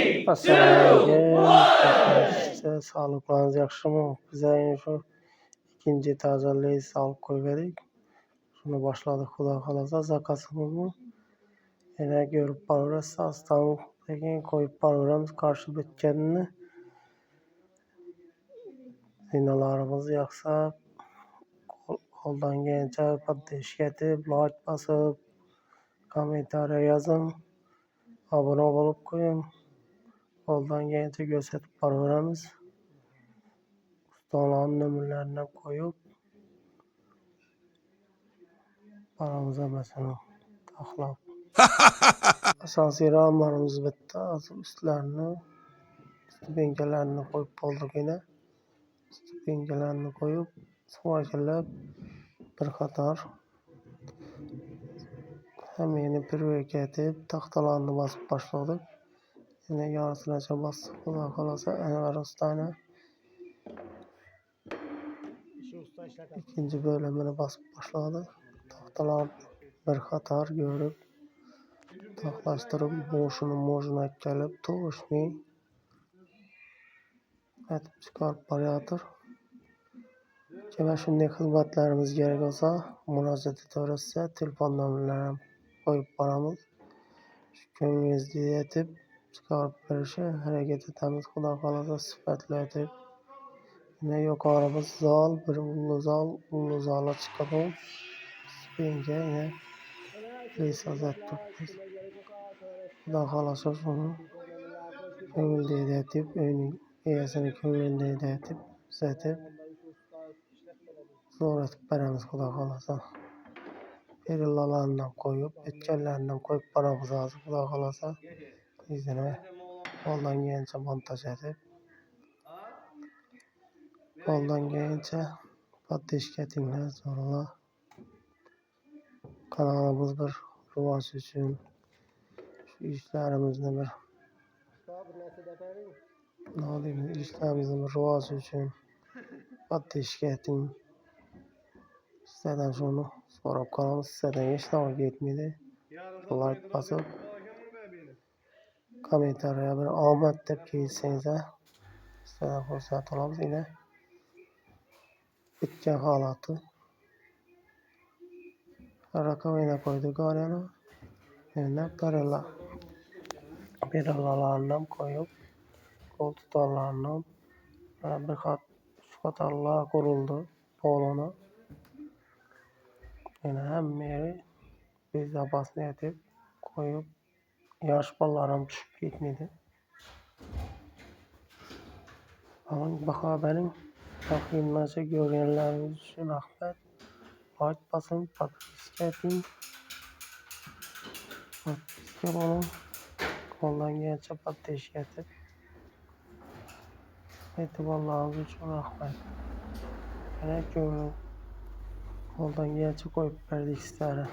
Assalomu alaykum. Sog'liqlaringiz yaxshimi? Biz endi shu ikkinchi tajallini solib qo'ydik. Shuni boshladik, xudo xolasa zakazimizni. Yana ko'rib boraverasiz, keyin qo'yib boraveramiz qarshi bitganini. Zinalarimiz yoqsa qo'ldan kelgancha podpishka etib, like bosib, kommentariy yozing, obuna bo'lib qo'ying. Qo'ldan kelgancha ko'rsatib boraveramiz. Ustalarning nomerlarini qo'yib boramiz hammasini taxlab. Asosiy romlarimiz bitta, ustlarini, stupenkalarni qo'yib bo'ldikina. Stupenkalarni qo'yib, suvajilab bir qator hammani pirveka etib, taxtalarni bosib boshladik. Yana yarısinacha bosdik, xudo xolasa Anvar ustani ikkinchi bo'limini bosib boshladik. Taxtalar bir qator ko'rib, taxlashtirib, mo'shini akkalib, to'shni aytib chiqarib borayotir. Kimga shunday xizmatlarimiz kerak bo'lsa, murojaat etaversa, telefon nomerlarini ham qo'yib boramiz. Shu ko'nglingizni yetib chiqarib berishga harakat etamiz, xudo xolasa sifatli etib. Yana yuqorimiz zal, bir ulu zalga chiqadi. Stupenka yana risozat turibmiz. Xudo xolasa shuni ko'ngilli etib, uyning egasini ko'ngilli etib, tuzatib, zo'r etib beramiz, xudo xolasa. Perillalarni qo'yib, bitganlarini qo'yib boramiz hozir, xudo xolasa. Izini qo'ldan kelgancha montaj etib, qo'ldan kelgancha podpishka etinglar, zo'rlar. Kanalimiz bir rivoj uchun, shu ishlarimizni bir rivoji uchun podpishka eting. Sizlardan shuni so'rab qolamiz. Sizlardan hech narsa ketmaydi. Like bosib, kommentariya bir omad deb kelsangiz, sizlardan xursand bo'lamiz. Yana bitgan holati rakovina qo'ydik yana. Yana perillalarni ham qo'yib, qo'l tutarlarni ham bir qatorlar qurildi polini. Yana hammaga bezopasni etib qo'yib, yosh bolalar ham tushib ketmaydi. Baho bering. Taqvimlarcha ko'rganlaringiz uchun rahmat. Like bosing, podpiska eting. Podpiska bo'ling. Qo'ldan kelgancha podpishka etib. E'tiborlaringiz uchun rahmat. Yana qo'ldan kelgancha qo'yib berdik sizlarga.